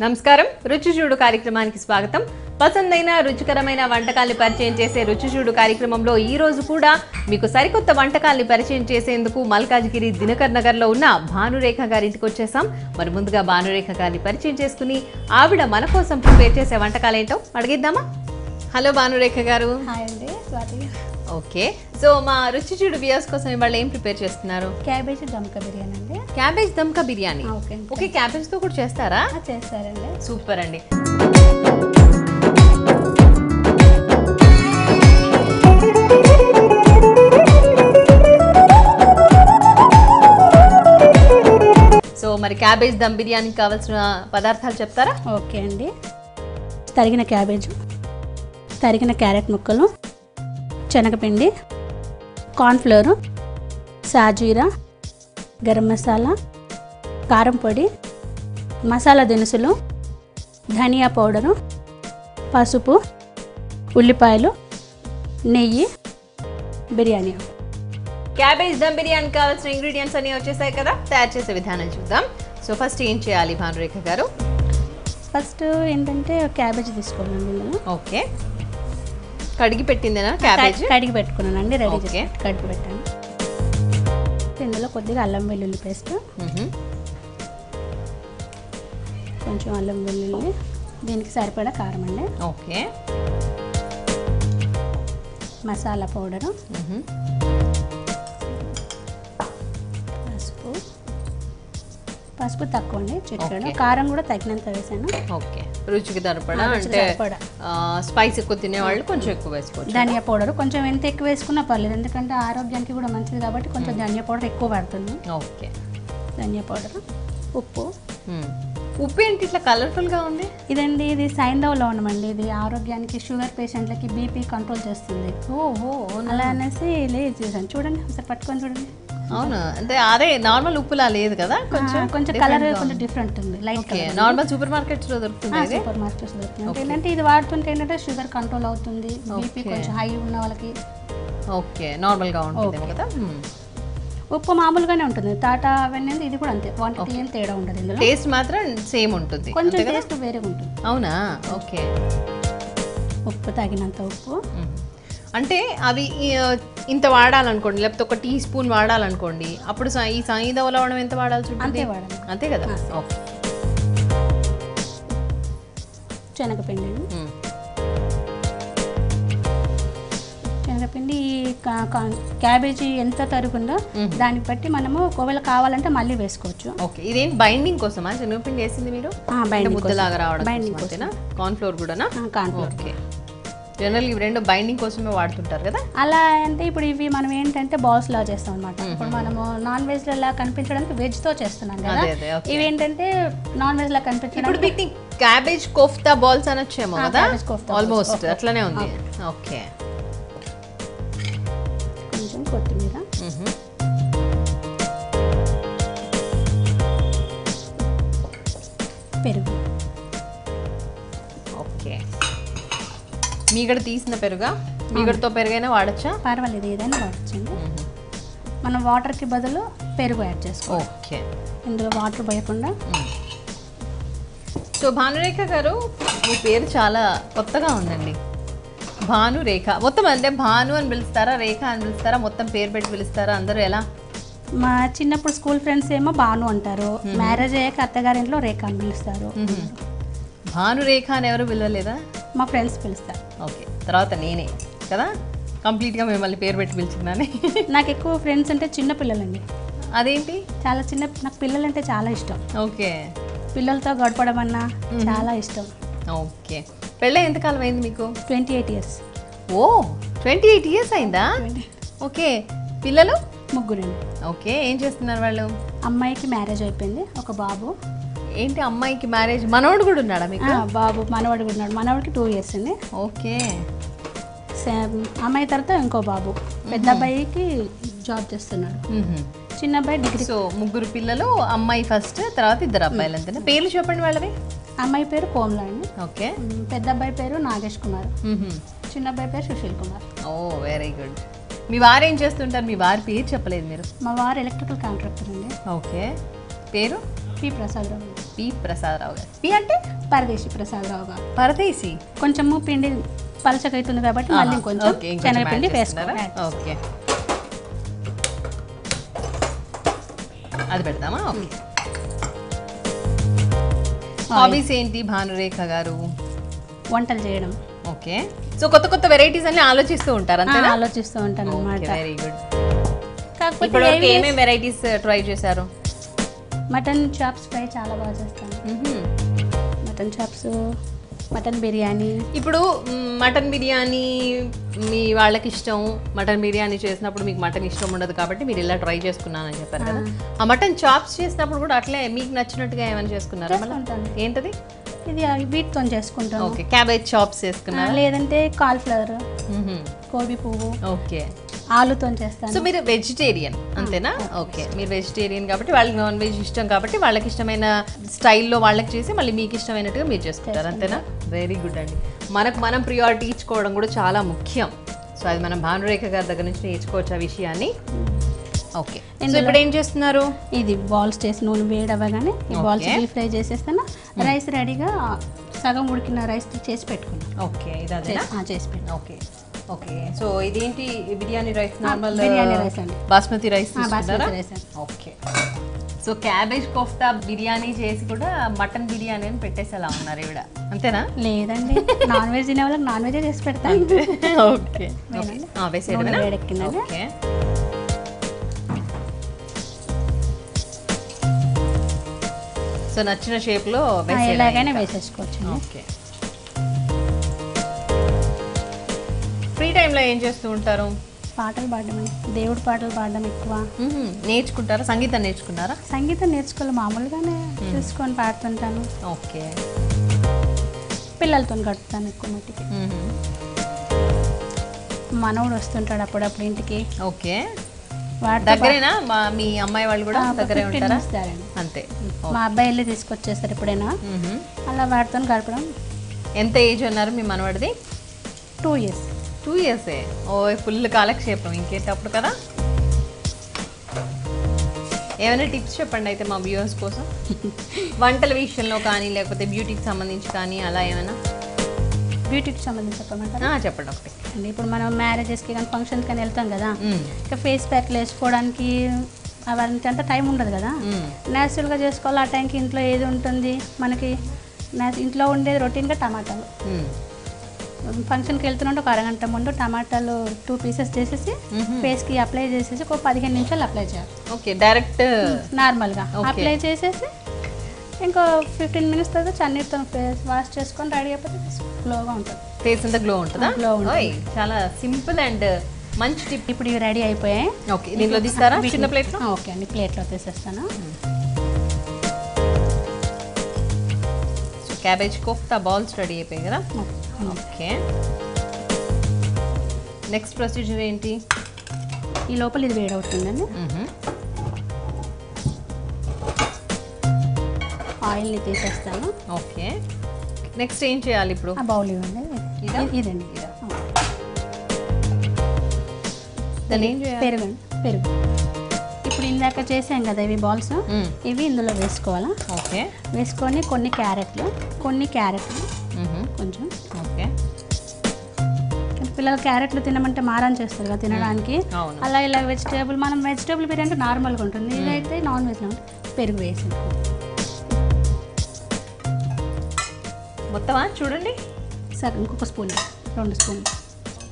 నమస్కారం రుచి చూడు కార్యక్రమానికి స్వాగతం. పసందైన రుచికరమైన వంటకాలను పరిచయం చేసే రుచి చూడు కార్యక్రమంలో ఈ రోజు కూడా మీకు సరికొత్త వంటకాలను పరిచయం చేసేందుకు మల్కాజ్గిరి దినకర్ నగర్లో ఉన్న భానురేఖ గారింటికి వచ్చేసాం. మరి ముందుగా భానురేఖ గారిని పరిచయం చేసుకుని ఆవిడ మన కోసం ప్రిపేర్ చేసే వంటకాలు ఏంటో అడిగిద్దామా? హలో భానురేఖ గారు. హాయ్ అండి, స్వాతి. ఓకే, సో మా రుచి చూడు వ్యూయర్స్ కోసం ఇవాళ ఏం ప్రిపేర్ చేస్తున్నారు? క్యాబేజ్ దమ్కా బిర్యానీ అండి. క్యాబేజ్ దమ్కా బిర్యానీ. ఓకే ఓకే, క్యాబేజ్ తో కూడా చేస్తారా? చేస్తారండి. సూపర్ అండి. సో మరి క్యాబేజ్ దమ్ బిర్యానీకి కావాల్సిన పదార్థాలు చెప్తారా? ఓకే అండి, తరిగిన క్యాబేజ్, తరిగిన క్యారెట్ ముక్కలు, శనగపిండి, కార్న్ఫ్లోరు, సాజీరా, గరం మసాలా, కారం పొడి, మసాలా దినుసులు, ధనియా పౌడరు, పసుపు, ఉల్లిపాయలు, నెయ్యి, బిర్యానీ. క్యాబేజ్ దమ్ బిర్యానీకి కావాల్సిన ఇంగ్రీడియంట్స్ అన్నీ వచ్చేసాయి కదా, తయారు చేసే విధానం చూద్దాం. సో ఫస్ట్ ఏం చేయాలి భానురేఖ గారు? ఫస్ట్ ఏంటంటే క్యాబేజ్ తీసుకోవాలండి. ఇందులో ఓకే, కడిగి పెట్టిందేనా క్యాబేజ్? కడిగి పెట్టుకున్నానండి, రెడీ ఓకే. చేసి కడిగి పెట్టాను. ఇందులో కొద్దిగా అల్లం వెల్లుల్లి పేస్ట్, కొంచెం అల్లం వెల్లుల్లి, దీనికి సరిపడా కారం అండి. ఓకే, మసాలా పౌడరు, పసుపు తక్కువ అండి, చిటికెడు. కారం కూడా తగినంత వేసాను. ఓకే, రుచికి సరిపడా. అంటే స్పైస్ ఎక్కువ తినేవాళ్ళు కొంచెం ఎక్కువ వేసుకోవచ్చు. ధనియా పౌడర్ కొంచెం ఎంత ఎక్కువ వేసుకున్నా పర్లేదు, ఎందుకంటే ఆరోగ్యానికి కూడా మంచిది కాబట్టి కొంచెం ధనియా పౌడర్ ఎక్కువ పడుతుంది. ఓకే, ధనియా పౌడర్, ఉప్పు. ఉప్పు ఏంటి ఇట్లా కలర్ఫుల్ గా ఉంది? ఇదండి, ఇది సైంధవ్ లవణం అండి. ఇది ఆరోగ్యానికి, షుగర్ పేషెంట్లకి బీపీ కంట్రోల్ చేస్తుంది. ఓహో, అలా అనేసి లేదు చేశాను. చూడండి ఒకసారి పట్టుకొని చూడండి. అవును, అంటే అదే నార్మల్ ఉప్పులా లేదు కదా, కొంచెం కలర్ కొంచెం డిఫరెంట్ ఉంది, light colour. Normal super markets లో దొరుకుతుంది. సూపర్ మార్కెట్స్ దొరుకుతుంది. ఏంటంటే ఇది వాడుతుంటే ఏంటంటే షుగర్ కంట్రోల్ అవుతుంది, బీపీ కొంచెం హై ఉన్న వాళ్ళకి. ఓకే, నార్మల్ గా ఉంటుంది కదా. ఉప్పు మామూలుగానే ఉంటుంది, టాటా అవన్నీ. ఇది కూడా అంతే, క్వాంటిటీ ఏం తేడా ఉండదు. ఇందులో టేస్ట్ మాత్రం సేమ్ ఉంటుంది, కొంచెం టేస్ట్ వేరేగా ఉంటుంది. అవునా? ఓకే, ఉప్పు తగినంత ఉప్పు. అంటే అవి ఇంత వాడాలనుకోండి, లేకపోతే ఒక టీ స్పూన్ వాడాలనుకోండి, అప్పుడు ఈ సైంధవ లవణం ఎంత వాడాల్సి ఉంటుంది? అంతే వాడాలి, అంతే కదా. ఓకే, శనగపిండి. శనగపిండి క్యాబేజీ ఎంత తరుగుందో దాన్ని బట్టి మనము ఒకవేళ కావాలంటే మళ్ళీ వేసుకోవచ్చు. ఓకే, ఇదేం బైండింగ్ కోసమా శనగపిండి వేసింది మీరు? ముద్దలాగా రావడం కోసమేనా? కార్న్ఫ్లోర్ కూడానా? కార్న్ఫ్లోర్. ఓకే, జనరల్ ఇవి రెండు బైండింగ్ కోసమే వాడుతుంటారు కదా. అలా అంటే ఇప్పుడు ఇవి మనం ఏంటంటే బాల్స్ లా చేస్తాం అనమాట. ఇప్పుడు మనము నాన్ వెజ్ లా కనిపించడానికి వెజ్ తో చేస్తున్నాం కదా, ఇవి ఏంటంటే నాన్ వెజ్ లా కనిపించడానికి. ఇప్పుడు క్యాబేజ్ కోఫ్తా బాల్స్ అనొచ్చేమో కదా, ఆల్మోస్ట్ అట్లనే ఉంది. ఓకే, కొంచెం కొత్తిమీర, పెరుగు. ఓకే, మీగడ తీసిన పెరుగా? మీగడతో పెరుగైనా వాడచ్చా? పర్వాలేదు, ఏదైనా వాడచ్చండి. మనం వాటర్కి బదులు పెరుగు యాడ్ చేసుకోవాలి. ఓకే, ఇందులో వాటర్ పోయకుండా. సో భానురేఖ గారు, మీ పేరు చాలా కొత్తగా ఉందండి, భానురేఖ. మొత్తం అంటే భాను అని పిలుస్తారా, రేఖ అని పిలుస్తారా, మొత్తం పేరు పెట్టి పిలుస్తారా అందరూ? ఎలా? మా చిన్నప్పుడు స్కూల్ ఫ్రెండ్స్ ఏమో భాను అంటారు, మ్యారేజ్ అయ్యాక అత్తగారింట్లో రేఖ అని పిలుస్తారు. భానురేఖ అని ఎవరు పిలవలేదా? మా ఫ్రెండ్స్ పిలుస్తారు. ఓకే, తర్వాత నేనే కదా కంప్లీట్గా మిమ్మల్ని పేరు పెట్టి పిలుచుకున్నాను. నాకు ఎక్కువ ఫ్రెండ్స్ అంటే చిన్న పిల్లలండి. అదేంటి? చాలా చిన్న, నాకు పిల్లలు అంటే చాలా ఇష్టం. ఓకే, పిల్లలతో గడపడం అన్నా చాలా ఇష్టం. ఓకే, పెళ్ళి ఎంతకాలం అయింది మీకు? 28 years. ఓ, 28 years అయిందా? ఓకే, పిల్లలు? ముగ్గురండి. ఓకే, ఏం చేస్తున్నారు వాళ్ళు? అమ్మాయికి మ్యారేజ్ అయిపోయింది, ఒక బాబు. ఏంటి అమ్మాయికి మ్యారేజ్? మనోడు కూడా ఉన్నాడా మీకు? బాబు, మనవాడు కూడా ఉన్నాడు. మనవాడికి 2 years అండి. ఓకే, అమ్మాయి తర్వాత ఇంకో బాబు. పెద్ద అబ్బాయికి జాబ్ చేస్తున్నాడు, చిన్న అబ్బాయి డిగ్రీ. సో ముగ్గురు పిల్లలు, అమ్మాయి ఫస్ట్, తర్వాత ఇద్దరు అబ్బాయిలు అంతేనా? పేర్లు చెప్పండి వాళ్ళవి. అమ్మాయి పేరు కోమల అండి. ఓకే, పెద్ద అబ్బాయి పేరు నాగేష్ కుమార్, చిన్న అబ్బాయి పేరు సుశీల్ కుమార్. ఓ, వెరీ గుడ్. మీ వారు ఏం చేస్తుంటారు? మీ వారి పేరు చెప్పలేదు మీరు. మా వారు ఎలక్ట్రికల్ కాంట్రాక్టర్ అండి. ఓకే, పేరు? పి ప్రసాదరావు. పి ప్రసాదరావు గారు. పి అంటే పరదేశి ప్రసాదరావు గారు. పరదేశి. కొంచెము పిండి పలచగా అవుతుంది కాబట్టి మళ్ళీ కొంచెం శనగపిండి వేసుకోవాలి. ఓకే, అది పెడతామా? ఓకే. హాబీస్ ఏంటి భానురేఖ గారు? వంటలు చేయడం. ఓకే, సో కొత్త కొత్త వెరైటీస్ అన్ని ఆలోచిస్తూ ఉంటారు అంతేనా? ఆలోచిస్తూ ఉంటాను అన్నమాట. Very good. కాకపోతే ఇప్పటివరకు ఏమేమి వెరైటీస్ ట్రై చేశారు? మటన్ చాప్స్ ఫ్రై చాలా బాగా చేస్తాను. Mutton chops, mutton biryani. ఇప్పుడు మటన్ బిర్యానీ మీ వాళ్ళకి ఇష్టం, మటన్ బిర్యానీ చేసినప్పుడు మీకు మటన్ ఇష్టం ఉండదు కాబట్టి మీరు ఇలా ట్రై చేసుకున్నానని చెప్పారు కదా. ఆ మటన్ చాప్స్ చేసినప్పుడు కూడా అట్లే మీకు నచ్చినట్టుగా ఏమైనా చేసుకున్నారా? ఏంటది? ఇది వీటితో చేసుకుంటాను. ఓకే, క్యాబేజ్ చాప్స్ చేసుకున్నారా? లేదంటే కాలీఫ్లవర్, గోబీ పువ్వు, ఓకే, ఆలుతో చేస్తాను. సో మీరు వెజిటేరియన్ అంతేనా? ఓకే, మీరు వెజిటేరియన్ కాబట్టి వాళ్ళకి నాన్ వెజ్ ఇష్టం కాబట్టి వాళ్ళకి ఇష్టమైన స్టైల్లో వాళ్ళకి చేసి మళ్ళీ మీకు ఇష్టమైనట్టుగా మీరు చేసుకుంటారు అంతేనా? వెరీ గుడ్ అండి. మనం ప్రియారిటీ ఇచ్చుకోవడం కూడా చాలా ముఖ్యం. సో అది మనం భానురేఖ గారి దగ్గర నుంచి నేర్చుకోవచ్చు ఆ విషయాన్ని. ఓకే, సో ఇప్పుడు ఏం చేస్తున్నారు? ఇది బాల్స్ చేసి నూనె వేడవగానే ఈ బాల్స్ డీప్ ఫ్రై చేసేస్తాను. రైస్ రెడీగా సగం ఉడికిన రైస్ చేసి పెట్టుకున్నాను. ఓకే, ఇది చేసి పెట్టాను. ఓకే ఓకే, సో ఇదేంటి? Biryani rice, normal biryani rice అండి, basmati rice. Basmati rice. Okay, so cabbage kofta biryani చేసి కూడా మటన్ బిర్యానీ అని పెట్టేసేలా ఉన్నారు ఇవిడ అంతేనా? లేదండి, నాన్ వెజ్ తినే వాళ్ళకి నాన్ వెజ్ చేసి పెడతాను. ఓకే, వేడెక్కిందండి. ఓకే, సో నచ్చిన షేప్ లో ఎలాగైనా వేసేసుకోవచ్చు. ఓకే, ఫ్రీ టైంలో ఏం చేస్తూ ఉంటారు? పాటలు పాడడం, దేవుడి పాటలు పాడడం ఎక్కువ. నేర్చుకుంటారా? సంగీతం నేర్చుకున్నారా? సంగీతం నేర్చుకోవాలి, మామూలుగానే చూసుకొని పాడుతుంటాను. ఓకే, పిల్లలతో గడుపుతాను ఎక్కువ మట్టికి. మనవుడు వస్తుంటాడు అప్పుడప్పుడు ఇంటికి. ఓకే, దగ్గరేనా? మీ అమ్మాయి వాళ్ళు కూడా దగ్గరే ఉంటారా? అంతే. మా అబ్బాయి వెళ్ళి తీసుకొచ్చేస్తారు ఎప్పుడైనా, అలా వాడితో గడపడం. ఎంత ఏజ్ అన్నారు మీ మనవాడిది? 2 years. 2 years? ఓ, ఫుల్ కాలక్షేపం ఇంకేటప్పుడు కదా. ఏమైనా టిప్స్ చెప్పండి అయితే మా వ్యూవర్స్ కోసం, వంటల విషయంలో కానీ లేకపోతే బ్యూటీకి సంబంధించి కానీ అలా ఏమైనా. బ్యూటీకి సంబంధించి చెప్పమంటారా? చెప్పండి ఒకటి. ఇప్పుడు మనం మ్యారేజెస్కి కానీ ఫంక్షన్స్కి కానీ వెళ్తాం కదా, ఇంకా ఫేస్ ప్యాక్లు వేసుకోవడానికి అవంతా అంత టైం ఉండదు కదా. న్యాచురల్గా చేసుకోవాలి. ఆ టైంకి ఇంట్లో ఏది ఉంటుంది మనకి, ఇంట్లో ఉండేది రొటీన్గా టమాటాలు. ఫంక్షన్కి వెళ్తున్నట్టు ఒక అరగంట ముందు టమాటాలు 2 pieces చేసేసి ఫేస్కి అప్లై చేసేసి ఒక 15 నిమిషాలు అప్లై చేయాలి. ఓకే, డైరెక్ట్ నార్మల్గా అప్లై చేసేసి ఇంకో 15 minutes తర్వాత చన్నీటితో ఫేస్ వాష్ చేసుకొని రెడీ అయిపోతే గ్లోగా ఉంటుంది. ఫేస్ అంతా గ్లో ఉంటుందా? గ్లో ఉంటుంది. చాలా సింపుల్ అండ్ మంచి టిప్. ఇప్పుడు ఇవి రెడీ అయిపోయాయి. ఓకే, దీంట్లో తీస్తారా? చిన్న ప్లేట్లో. ఓకే అండి, ప్లేట్లో తీసేస్తాను. So cabbage kofta balls ready అయిపోయాయి కదా. ఓకే, నెక్స్ట్ ప్రొసీజర్ ఏంటి? ఈ లోపల ఇది వేడవుతుందండి. ఆయిల్ని తీసేస్తాను. ఓకే, నెక్స్ట్ ఏం చేయాలి ఇప్పుడు? ఆ బౌల్ ఇవ్వండి. ఇదండి దాన్ని ఏం చేయాలి? పెరుగు. ఇప్పుడు ఇందాక చేసాం కదా ఇవి బాల్స్, ఇవి ఇందులో వేసుకోవాలా. ఓకే, వేసుకొని కొన్ని క్యారెట్లు కొంచెం. ఓకే, పిల్లలు క్యారెట్లు తినమంటే మారం చేస్తారు కదా తినడానికి. అలా ఇలా వెజిటేబుల్, మనం వెజిటేబుల్ బిర్యానీ నార్మల్గా ఉంటుంది, ఇదైతే నాన్ వెజ్లో ఉంటుంది. పెరుగు వేసి మొత్తమా చూడండి. సరే, ఇంకొక స్పూన్, 2 స్పూన్లు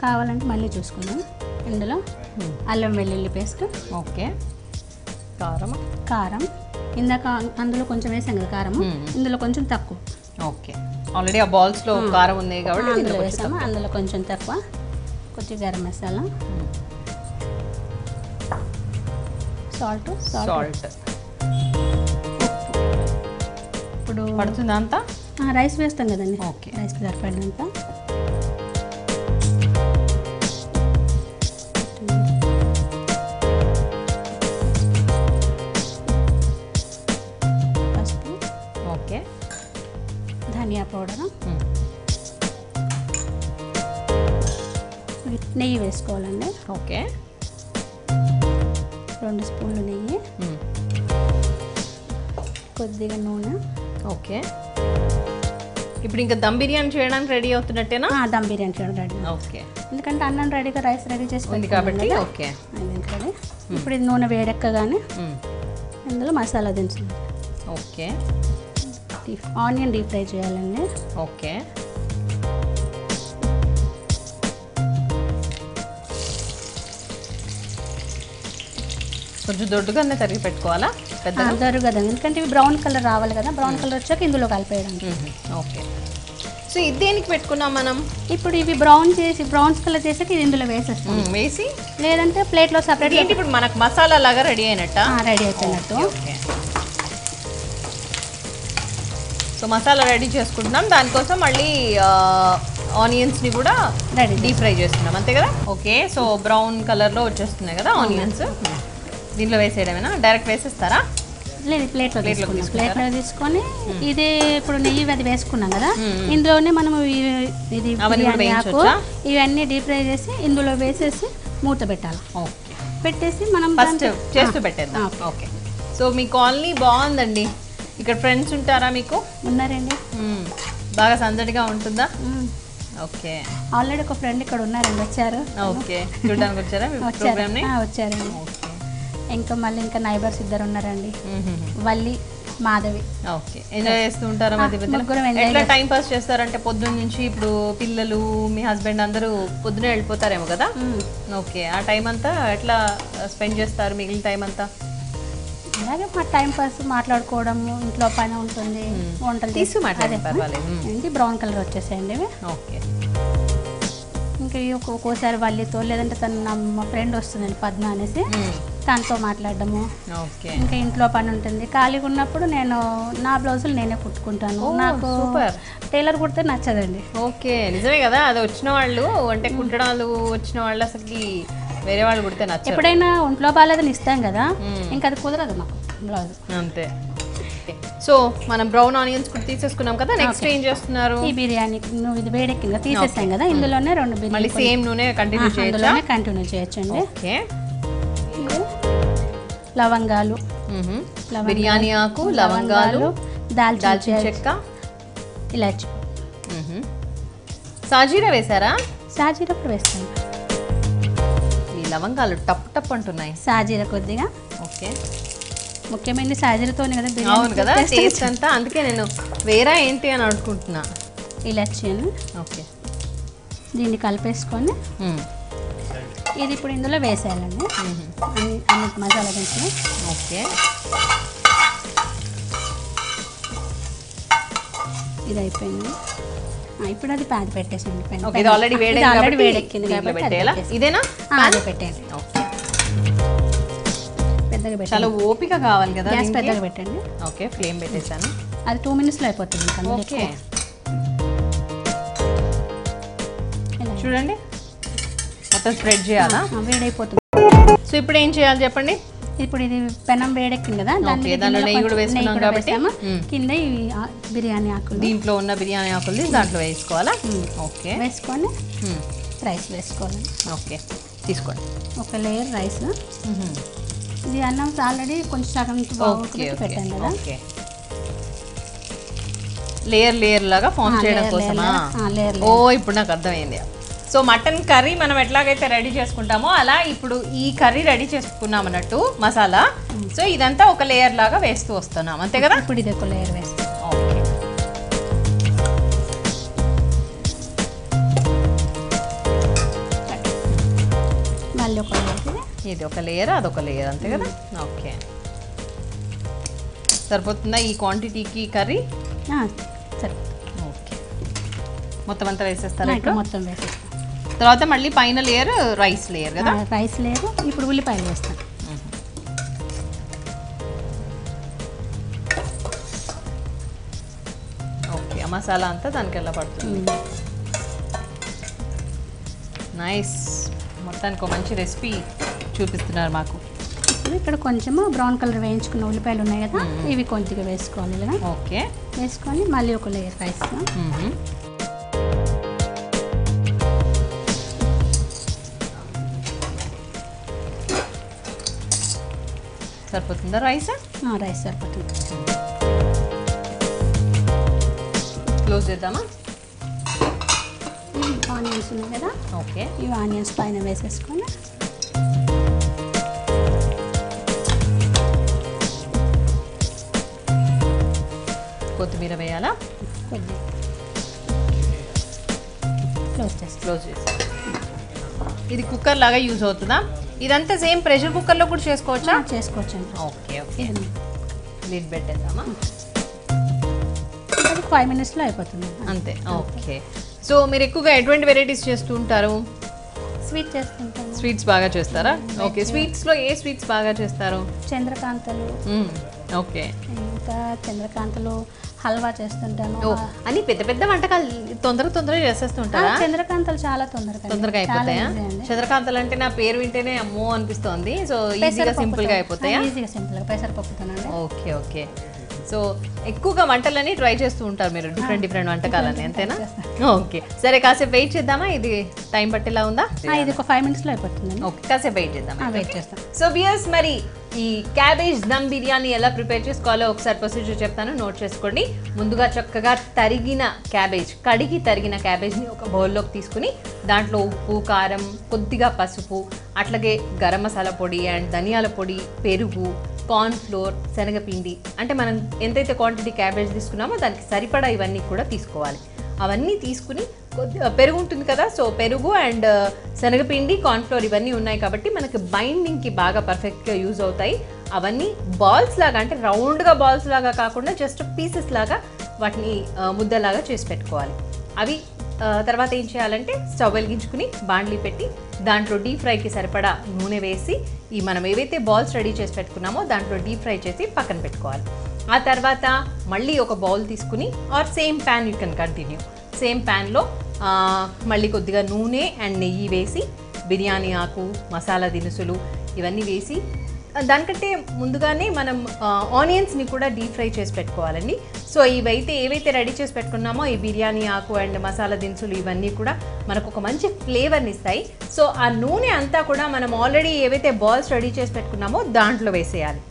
కావాలంటే మళ్ళీ చూసుకుందాం. ఇందులో అల్లం వెల్లుల్లి పేస్ట్. ఓకే, కారం ఇందాక అందులో కొంచెం వేసాం కదా కారం, ఇందులో కొంచెం తక్కువ. ఓకే, ఆల్రెడీ ఆ బాల్స్లో కారం ఉంది కాబట్టి అందులో వేసాము, అందులో కొంచెం తక్కువ. కొంచెం గరం మసాలా, సాల్ట్. ఇప్పుడు పడుతుందా అంతా? రైస్ వేస్తాం కదండి. ఓకే, రైస్కి సరిపడినంత. పసుపు. ఓకే, ధనియా పౌడర్. నెయ్యి వేసుకోవాలండి. ఓకే, 2 స్పూన్లు నెయ్యి, కొద్దిగా నూనె. ఓకే, ఇప్పుడు ఇంకా దమ్ బిర్యానీ చేయడానికి రెడీ అవుతున్నట్టేనా? దమ్ బిర్యానీ చేయడం రెడీ. ఓకే, ఎందుకంటే అన్నం రెడీగా రైస్ రెడీ చేసుకుంది కాబట్టి. ఓకే, ఎందుకంటే ఇప్పుడు ఇది నూనె వేడెక్కగానే ఇందులో మసాలా దినుసులు. ఓకే, ఆనియన్ డీప్ ఫ్రై చేయాలండి. ఓకే, కొంచెం దొడ్డుగానే తరిగి పెట్టుకోవాలా? పెద్దగా దొరకదు, ఎందుకంటే ఇవి బ్రౌన్ కలర్ రావాలి కదా. బ్రౌన్ కలర్ వచ్చాక ఇందులో కలిపేయడానికి. ఓకే, సో ఇది దేనికి పెట్టుకున్నాం మనం? ఇప్పుడు ఇవి బ్రౌన్ కలర్ చేసాక ఇది ఇందులో వేసేస్తాం. వేసి లేదంటే ప్లేట్లో సపరేట్. ఏంటి ఇప్పుడు మనకు మసాలా లాగా రెడీ అయినట్ట? రెడీ అయిపోయినట్టు. ఓకే, సో మసాలా రెడీ చేసుకుంటున్నాం. దానికోసం మళ్ళీ ఆనియన్స్ని కూడా రెడీ డీప్ ఫ్రై చేస్తున్నాం, అంతే కదా? ఓకే, సో బ్రౌన్ కలర్లో వచ్చేస్తున్నాయి కదా ఆనియన్స్. దీంట్లో వేసేయడమేనా? డైరెక్ట్ వేసేస్తారా? లేదు, ప్లేట్లో తీసుకొని ఇది ఇప్పుడు నెయ్యి అది వేసుకున్నాం కదా, ఇందులోనే మనం ఇది బిర్యానీ ఆకు ఇవన్నీ డీప్ ఫ్రై చేసి ఇందులో వేసేసి మూత పెట్టాలి. పెట్టేసి మనం ఫస్ట్ చేస్తూ పెట్టేద్దాం. ఓకే, సో మీ కాలనీ బాగుందండి. ఇక్కడ ఫ్రెండ్స్ ఉంటారా మీకు? ఉన్నారండి. బాగా సందడిగా ఉంటుందా? ఓకే, ఆల్రెడీ ఒక ఫ్రెండ్ ఇక్కడ ఉన్నారండి, వచ్చారు. ఓకే, చూడడానికి వచ్చారా ప్రోగ్రామ్ని? వచ్చారండి. ఇంకా మళ్ళీ ఇంకా నైబర్స్ ఇద్దరు ఉన్నారండి, వల్లి, మాధవి. ఓకే, ఎంజాయ్ చేస్తూ ఉంటారా మధ్య మధ్యలో? ఎట్లా టైం పాస్ చేస్తారంటే పొద్దున్న నుంచి ఇప్పుడు పిల్లలు మీ హస్బెండ్ అందరూ పొద్దునే వెళ్ళిపోతారేమో కదా? ఓకే, ఆ టైం అంతా ఎట్లా స్పెండ్ చేస్తారు? మిగిలిన టైం అంతా అలాగే మా టైం పాస్ మాట్లాడుకోవడము, ఇంట్లో పని ఉంటుంది, వంటలు తీసి మాట్లాడే. ఏంటి బ్రౌన్ కలర్ వచ్చేసాయండి ఇవి. ఓకే, ఇంకా ఒక్కోసారి వల్లితో, లేదంటే తను మా ఫ్రెండ్ వస్తుందండి పద్మ అనేసి, తనతో మాట్లాడడము. ఓకే, ఇంకా ఇంట్లో పని ఉంటుంది. ఖాళీగా ఉన్నప్పుడు నేను నా బ్లౌజులు నేనే కుట్టుకుంటాను. నాకు టైలర్ కుడితే నచ్చదండి. ఓకే, నిజమే కదా, అది వచ్చిన వాళ్ళు అంటే కుట్టడాలు వచ్చిన వాళ్ళు అసలు వేరే వాళ్ళు కుడితే నచ్చదు. ఎప్పుడైనా ఒంట్లో బాగాలేదని ఇస్తాం కదా, ఇంకా అది కుదరదు మాకు బ్లౌజ్. అంతే. సో మనం బ్రౌన్ ఆనియన్స్ కూడా తీసేసుకున్నాం కదా, నెక్స్ట్ ఏం చేస్తున్నారు? ఈ బిర్యానీ ఇది వేడెక్కింది తీసేసాం కదా, ఇందులోనే రెండు బిర్యానీ సేమ్ నూనె కంటిన్యూ చేయొచ్చండి. ఓకే, లవంగాలు, బిర్యానీ ఆకు, లవంగాలు, దాల్చిన చెక్క, ఇలాచి, సాజీరా వేసారా? సాజీరా కూడా వేస్తాను. ఈ లవంగాలు టప్ టప్ అంటున్నాయి. సాజీరా కొద్దిగా. ఓకే, ముఖ్యమైన సాజీరాతోనే కదా బిర్యానీ. అవును కదా, టేస్ట్ అంతా. అందుకే నేను వేరే ఏంటి అని అనుకుంటున్నా. ఇలాచి అని. ఓకే, దీన్ని కలిపేసుకొని ఇది ఇప్పుడు ఇందులో వేసేయాలండి, అన్ని మసాలా దినుసులు. ఓకే, ఇది అయిపోయింది. ఇప్పుడు అది ప్యాన్ పెట్టేసండి. ఇది ఆల్రెడీ వేడెక్కింది కాబట్టి ఇదేనా? అదే పెట్టండి. పెద్దగా పెట్టండి, చాలా ఓపిక కావాలి కదా. గ్యాస్ పెద్దగా పెట్టండి. ఓకే, ఫ్లేమ్ పెట్టేశాను. అది 2 minutesలో అయిపోతుంది. ఓకే, చూడండి మొత్తం స్ప్రెడ్ చేయాలా? వేడైపోతుంది. సో ఇప్పుడు ఏం చేయాలి చెప్పండి? ఇప్పుడు ఇది పెనం వేడెక్కింది కదా, దాంట్లో నెయ్యి కూడా వేసుకున్నాం కాబట్టి కింద బిర్యానీ ఆకులు, దీంట్లో ఉన్న బిర్యానీ ఆకులు దాంట్లో వేసుకోవాలా? ఓకే, వేసుకొని రైస్ వేసుకోవాలి. ఓకే, తీసుకోండి ఒక లేయర్ రైస్. ఇది అన్నం ఆల్రెడీ కొంచెం సగం పెట్టాను కదా. లేయర్ లేయర్ లాగా ఫామ్ చేయడం కోసమా? ఓ, ఇప్పుడు నాకు అర్థమైంది. సో మటన్ కర్రీ మనం ఎట్లాగైతే రెడీ చేసుకుంటామో అలా ఇప్పుడు ఈ కర్రీ రెడీ చేసుకున్నాం అన్నట్టు మసాలా. సో ఇదంతా ఒక లేయర్ లాగా వేస్తూ వస్తున్నాం, అంతే కదా? ఇప్పుడు ఇది ఒక లేయర్ వేస్తాం. ఓకే, మళ్ళీ ఒక లేయర్, ఇది ఒక లేయర్, అదొక లేయర్, అంతే కదా? ఓకే, సరిపోతుందా ఈ క్వాంటిటీకి కర్రీ? సరే. ఓకే, మొత్తం అంతా వేసేస్తారా? మొత్తం వేసేస్తాం. తర్వాత మళ్ళీ పైన లేయర్ రైస్ లేయర్ కదా? Rice layer. ఇప్పుడు ఉల్లిపాయలు వేస్తాం. ఓకే, ఆ మసాలా అంతా దానికి ఎలా పడుతుంది. నైస్, మొత్తానికి ఒక మంచి రెసిపీ చూపిస్తున్నారు మాకు. ఇప్పుడు ఇక్కడ కొంచెము బ్రౌన్ కలర్ వేయించుకున్న ఉల్లిపాయలు ఉన్నాయి కదా, ఇవి కొద్దిగా వేసుకోవాలి ఇలా. ఓకే, వేసుకొని మళ్ళీ ఒక లేయర్ రైస్. సరిపోతుందా రైస్? రైస్ సరిపోతుంది. క్లోజ్ చేద్దామా? ఆనియన్స్ ఉన్నాయి కదా, ఓకే. ఈ ఆనియన్స్ పైన వేసేసుకొని కొత్తిమీర వేయాలా? కొద్దిగా క్లోజ్ చేస్తాం. క్లోజ్ చేసి ఇది కుక్కర్ లాగా యూజ్ అవుతుందా? ఇదంతా సేమ్ ప్రెషర్ కుక్కర్లో కూడా చేసుకోవచ్చా? చేసుకోవచ్చండి. Okay okay. లిడ్ పెట్టేద్దామా? 5 minutesలో అయిపోతుంది అంతే. ఓకే. సో మీరు ఎక్కువగా ఎటువంటి వెరైటీస్ చేస్తూ ఉంటారు? స్వీట్ చేస్తుంటాను. స్వీట్స్ బాగా చేస్తారా? ఓకే. స్వీట్స్లో ఏ స్వీట్స్ బాగా చేస్తారు? చంద్రకాంతలు. ఓకే. ఇంకా చంద్రకాంతలు, హల్వా చేస్తుంటాను. అని పెద్ద పెద్ద వంటకాలు తొందరగా చేసేస్తుంటారా? చంద్రకాంతలు చాలా తొందరగా అయిపోతాయా? చంద్రకాంతలు అంటే నా పేరు వింటేనే అమ్మో అనిపిస్తోంది. సో ఈజీగా సింపుల్ గా అయిపోతాయా? ఈజీగా సింపుల్ గా పెసరపప్పుతోనండి. Okay okay. సో ఎక్కువగా వంటలని ట్రై చేస్తూ ఉంటారు మీరు, డిఫరెంట్ వంటకాలని, అంతేనా? ఓకే. సరే కాసేపు వెయిట్ చేద్దామా? ఇది టైం పట్టేలా ఉందా? ఇది ఒక 5 minutesలో అయిపోతుంది. ఓకే, కాసేపు వెయిట్ చేద్దాం. వెయిట్ చేస్తాం. సో వ్యూయర్స్, మరి ఈ క్యాబేజ్ దమ్ బిర్యానీ ఎలా ప్రిపేర్ చేసుకోవాలో ఒకసారి ప్రొసీజర్ చెప్తాను, నోట్ చేసుకోండి. ముందుగా చక్కగా కడిగి తరిగిన క్యాబేజ్ని ఒక బౌల్లోకి తీసుకుని దాంట్లో ఉప్పు, కారం, కొద్దిగా పసుపు, అట్లాగే గరం మసాలా పొడి అండ్ ధనియాల పొడి, పెరుగు, కార్న్ ఫ్లోర్, శనగపిండి, అంటే మనం ఎంతైతే క్వాంటిటీ క్యాబేజ్ తీసుకున్నామో దానికి సరిపడా ఇవన్నీ కూడా తీసుకోవాలి. అవన్నీ తీసుకుని పెరుగు ఉంటుంది కదా, సో పెరుగు అండ్ శనగపిండి, కార్న్ ఫ్లోర్ ఇవన్నీ ఉన్నాయి కాబట్టి మనకి బైండింగ్కి బాగా పర్ఫెక్ట్గా యూజ్ అవుతాయి. అవన్నీ బాల్స్ లాగా, అంటే రౌండ్గా బాల్స్ లాగా కాకుండా జస్ట్ పీసెస్ లాగా వాటిని ముద్దలాగా చేసి పెట్టుకోవాలి. అవి తర్వాత ఏం చేయాలంటే స్టవ్ వెలిగించుకుని బాండ్లీ పెట్టి దాంట్లో డీప్ ఫ్రైకి సరిపడా నూనె వేసి ఈ మనం ఏవైతే బాల్స్ రెడీ చేసి పెట్టుకున్నామో దాంట్లో డీప్ ఫ్రై చేసి పక్కన పెట్టుకోవాలి. ఆ తర్వాత మళ్ళీ ఒక బౌల్ తీసుకుని or same pan you can continue, same ప్యాన్లో మళ్ళీ కొద్దిగా నూనె అండ్ నెయ్యి వేసి బిర్యానీ ఆకు, మసాలా దినుసులు ఇవన్నీ వేసి దానికంటే ముందుగానే మనం ఆనియన్స్ని కూడా డీప్ ఫ్రై చేసి పెట్టుకోవాలండి. సో ఏవైతే రెడీ చేసి పెట్టుకున్నామో ఈ బిర్యానీ ఆకు అండ్ మసాలా దినుసులు ఇవన్నీ కూడా మనకు ఒక మంచి ఫ్లేవర్ని ఇస్తాయి. సో ఆ నూనె అంతా కూడా మనం ఆల్రెడీ ఏవైతే బాల్స్ రెడీ చేసి పెట్టుకున్నామో దాంట్లో వేసేయాలి.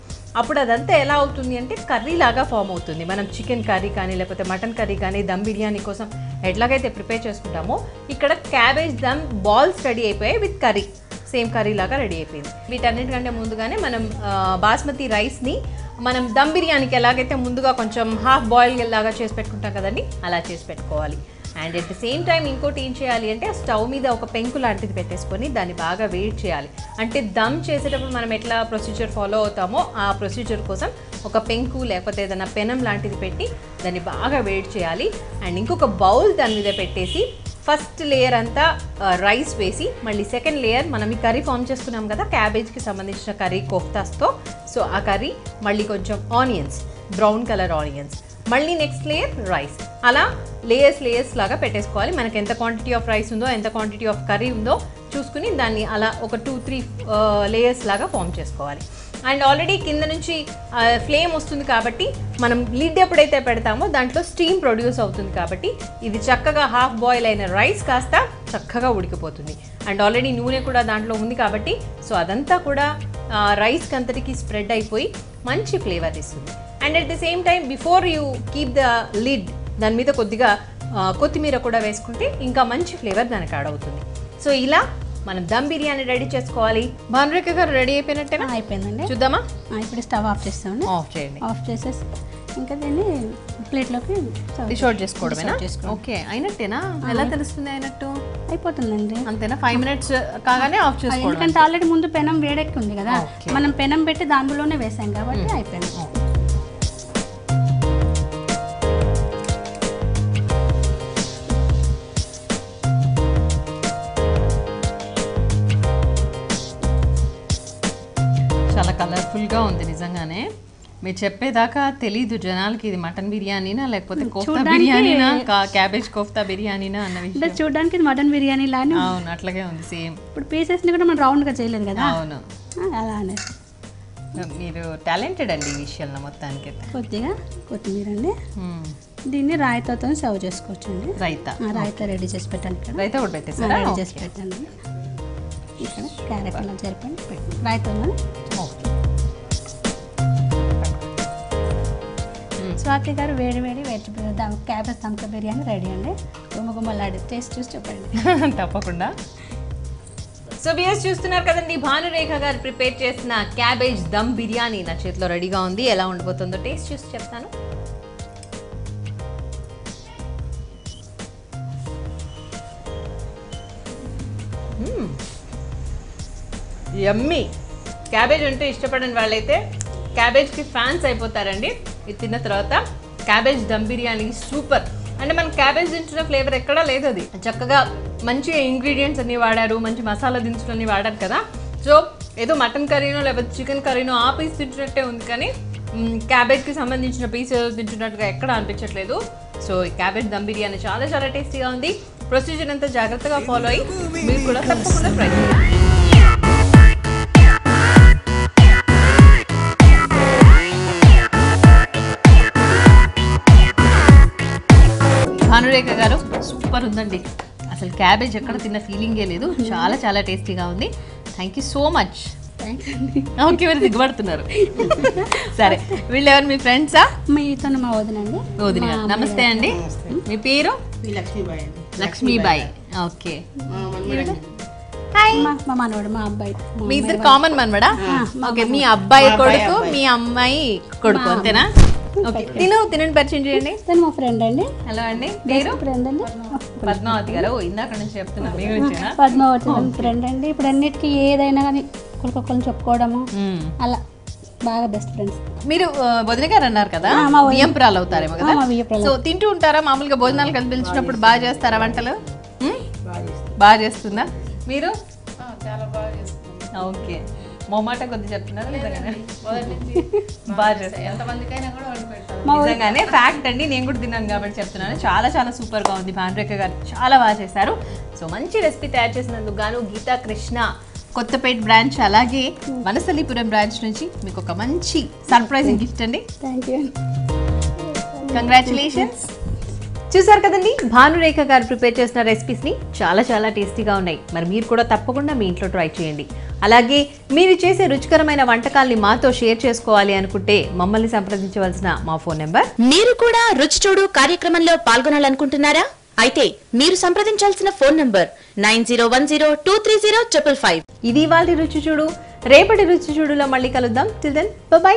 అప్పుడు అదంతా ఎలా అవుతుంది అంటే కర్రీ లాగా ఫామ్ అవుతుంది. మనం చికెన్ కర్రీ కానీ లేకపోతే మటన్ కర్రీ కానీ దమ్ బిర్యానీ కోసం ఎట్లాగైతే ప్రిపేర్ చేసుకుంటామో ఇక్కడ క్యాబేజ్ దమ్ బాల్స్ రెడీ అయిపోయాయి విత్ కర్రీ, సేమ్ కర్రీ లాగా రెడీ అయిపోయింది. వీటన్నిటికంటే ముందుగానే మనం బాస్మతి రైస్ని మనం దమ్ బిర్యానీకి ఎలాగైతే ముందుగా కొంచెం హాఫ్ బాయిల్ లాగా చేసి పెట్టుకుంటాం కదండి, అలా చేసి పెట్టుకోవాలి. And at the same time ఇంకోటి ఏం చేయాలి అంటే స్టవ్ మీద ఒక పెంకు లాంటిది పెట్టేసుకొని దాన్ని బాగా వేడి చేయాలి. అంటే దమ్ చేసేటప్పుడు మనం ఎట్లా ప్రొసీజర్ ఫాలో అవుతామో ఆ ప్రొసీజర్ కోసం ఒక పెంకు లేకపోతే ఏదైనా పెనం లాంటిది పెట్టి దాన్ని బాగా వేడి చేయాలి. అండ్ ఇంకొక బౌల్ దాని మీద పెట్టేసి ఫస్ట్ లేయర్ అంతా రైస్ వేసి మళ్ళీ సెకండ్ లేయర్ మనం ఈ కర్రీ ఫామ్ చేసుకున్నాం కదా క్యాబేజ్కి సంబంధించిన కర్రీ కోఫ్తాస్తో, సో ఆ కర్రీ మళ్ళీ కొంచెం ఆనియన్స్, బ్రౌన్ కలర్ ఆనియన్స్, మళ్ళీ నెక్స్ట్ లేయర్ రైస్, అలా లేయర్స్ లాగా పెట్టేసుకోవాలి. మనకి ఎంత క్వాంటిటీ ఆఫ్ రైస్ ఉందో ఎంత క్వాంటిటీ ఆఫ్ కర్రీ ఉందో చూసుకుని దాన్ని అలా ఒక 2-3 లేయర్స్ లాగా ఫామ్ చేసుకోవాలి. అండ్ ఆల్రెడీ కింద నుంచి ఫ్లేమ్ వస్తుంది కాబట్టి మనం లిడ్ ఎప్పుడైతే పెడతామో దాంట్లో స్టీమ్ ప్రొడ్యూస్ అవుతుంది కాబట్టి ఇది చక్కగా హాఫ్ బాయిల్ అయిన రైస్ కాస్త చక్కగా ఉడికిపోతుంది. అండ్ ఆల్రెడీ నూనె కూడా దాంట్లో ఉంది కాబట్టి సో అదంతా కూడా రైస్కి అంతటికి స్ప్రెడ్ అయిపోయి మంచి ఫ్లేవర్ ఇస్తుంది. And at the same time before you keep the lid దాని మీద కొద్దిగా కొత్తిమీర కూడా వేసుకుంటే ఇంకా మంచి ఫ్లేవర్ దానికి యాడ్ అవుతుంది. సో ఇలా మనం దమ్ బిర్యానీ రెడీ చేసుకోవాలి. భానురేఖ గారు రెడీ అయిపోయినట్టేనా? అయిపోయిందండి. చూద్దామా? ఇప్పుడు స్టవ్ ఆఫ్ చేస్తామండి. ఆఫ్ చేయండి. ఆఫ్ చేసేసి ఇంకా దీన్ని ప్లేట్లోకి డిష్ అవుట్ చేసుకోవడమేనా? ఓకే, అయినట్టేనా? ఎలా తెలుస్తుంది అయినట్టు? అయిపోతుందండి. అంతేనా? 5 minutes కాగానే ఆఫ్ చేసుకోవడం. ఎందుకంటే ఆల్రెడీ ముందు పెనం వేడెక్కి ఉంది కదా, మనం పెనం పెట్టి దాంట్లోనే వేసాం కాబట్టి అయిపోయింది. చాలా కలర్ఫుల్గా ఉంది నిజంగానే. మీరు చెప్పేదాకా తెలీదు జనాలకి ఇది మటన్ బిర్యానీనా లేకపోతే కోఫ్తా బిర్యానీనా క్యాబేజ్ కోఫ్తా బిర్యానీనా అన్న విషయం. చూడడానికి మటన్ బిర్యానీ లానే. అవును, అట్లాగే ఉంది సేమ్. ఇప్పుడు పీసెస్ని కూడా మనం రౌండ్గా చేయలేదు కదా. అవును, అలా అనేసి మీరు టాలెంటెడ్ అండి ఈ విషయంలో మొత్తానికి. కొద్దిగా కొత్తిమీర అండి. దీన్ని రాయితాతో సర్వ్ చేసుకోవచ్చు అండి. రాయితా రెడీ చేసి పెట్టండి. ఇక్కడ రైతా కూడా పెట్టేసారా? రెడీ చేసి పెట్టండి. ఇక్కడ క్యారెట్ అలా జరిపండి పెట్టండి రాయితాలో. స్వాతి గారు వేడి వేడి క్యాబేజ్ దంక బిర్యానీ రెడీ అండి. గుమ్మగుమ్మలాడి టేస్ట్ చూసి చెప్పండి. తప్పకుండా. సో వ్యూయర్స్ చూస్తున్నారు కదండి, భానురేఖ గారు ప్రిపేర్ చేసిన క్యాబేజ్ దమ్ బిర్యానీ నా చేతిలో రెడీగా ఉంది. ఎలా ఉండబోతుందో టేస్ట్ చూసి చెప్తాను. యమ్మీ. క్యాబేజ్ అంటే ఇష్టపడని వాళ్ళైతే క్యాబేజ్కి ఫ్యాన్స్ అయిపోతారండి. ఇది తిన్న తర్వాత క్యాబేజ్ దమ్ బిర్యానీ సూపర్. అంటే మన క్యాబేజ్ దించిన ఫ్లేవర్ ఎక్కడా లేదు. అది చక్కగా మంచి ఇంగ్రీడియంట్స్ అన్ని వాడారు, మంచి మసాలా దినుసులు అన్ని వాడారు కదా. సో ఏదో మటన్ కర్రీనో లేకపోతే చికెన్ కర్రీనో ఆ పీస్ తింటున్నట్టే ఉంది, కానీ క్యాబేజ్కి సంబంధించిన పీస్ ఏదో తింటున్నట్టుగా ఎక్కడ అనిపించట్లేదు. సో ఈ క్యాబేజ్ దమ్ బిర్యానీ చాలా చాలా టేస్టీగా ఉంది. ప్రొసీజర్ అంతా జాగ్రత్తగా ఫాలో అయ్యి మీరు కూడా తప్పకుండా ట్రై చేయండి. భానురేఖ గారు సూపర్ ఉందండి. అసలు క్యాబేజ్ ఎక్కడ తిన్న ఫీలింగే లేదు. చాలా చాలా టేస్టీగా ఉంది. Thank you so much. Okay, మీరు దిగుబడుతున్నారు. సరే, వీళ్ళు ఎవరు మీ ఫ్రెండ్సా? మీతో మా వదినండి. వదిన. నమస్తే అండి. మీ పేరు? లక్ష్మీబాయి. లక్ష్మీబాయి. ఓకే. మా మనవడు, మా అబ్బాయి. మీ ఇద్దరు కామన్ మనవడా? ఓకే, మీ అబ్బాయి కొడుకు, మీ అమ్మాయి కొడుకు, అంతేనా? ఓకే, తినండి, పరిచయం చేయండి. తను మా ఫ్రెండ్ అండి. హలో అండి. పేరు? ఫ్రెండ్ అండి పద్మావతి గారు. ఇందాక నుంచి చెప్తున్నా మీ గురించేనా? పద్మావతి ఫ్రెండ్ అండి. ఇప్పుడు అన్నిటికీ ఏదైనా కానీ ఒకరికొకరు చెప్పుకోవడము అలా బాగా బెస్ట్ ఫ్రెండ్స్. మీరు వదిన గారు అన్నారు కదా, బియ్యంపురాలు అవుతారేమో కదా. సో తింటూ ఉంటారా మామూలుగా? భోజనాలు కలిసి పిలిచినప్పుడు బాగా చేస్తారా వంటలు? బాగా చేస్తుందా? మీరు? ఓకే, మొమాట కొద్ది చెప్తున్నారు. బాగా చేస్తారు. నిజంగానే ఫ్యాక్ట్ అండి, నేను కూడా తిన్నాను కాబట్టి చెప్తున్నాను. చాలా చాలా సూపర్గా ఉంది. భానురేఖ గారు చాలా బాగా చేశారు. సో మంచి రెసిపీ తయారు చేసినందుకు గాను గీతా కృష్ణ కొత్తపేట బ్రాంచ్ అలాగే వనసలిపురం బ్రాంచ్ నుంచి మీకు ఒక మంచి సర్ప్రైజింగ్ గిఫ్ట్ అండి. Thank you. కంగ్రాచులేషన్స్. చూసారు కదండి, భానురేఖ గారు ప్రిపేర్ చేసిన రెసిపీస్ని చాలా చాలా టేస్టీగా ఉన్నాయి. మరి మీరు కూడా తప్పకుండా మీ ఇంట్లో ట్రై చేయండి. అలాగే మీరు చేసే రుచికరమైన వంటకాల్ని మాతో షేర్ చేసుకోవాలి అనుకుంటే మమ్మల్ని సంప్రదించవలసిన మా ఫోన్ నెంబర్. మీరు కూడా రుచి చూడు కార్యక్రమంలో పాల్గొనాలనుకుంటున్నారా? అయితే మీరు సంప్రదించాల్సిన ఫోన్ నంబర్ 9010230555. ఇది ఇవాళ రుచి చూడు. రేపటి రుచి చూడులో మళ్ళీ కలుద్దాం. Till then by.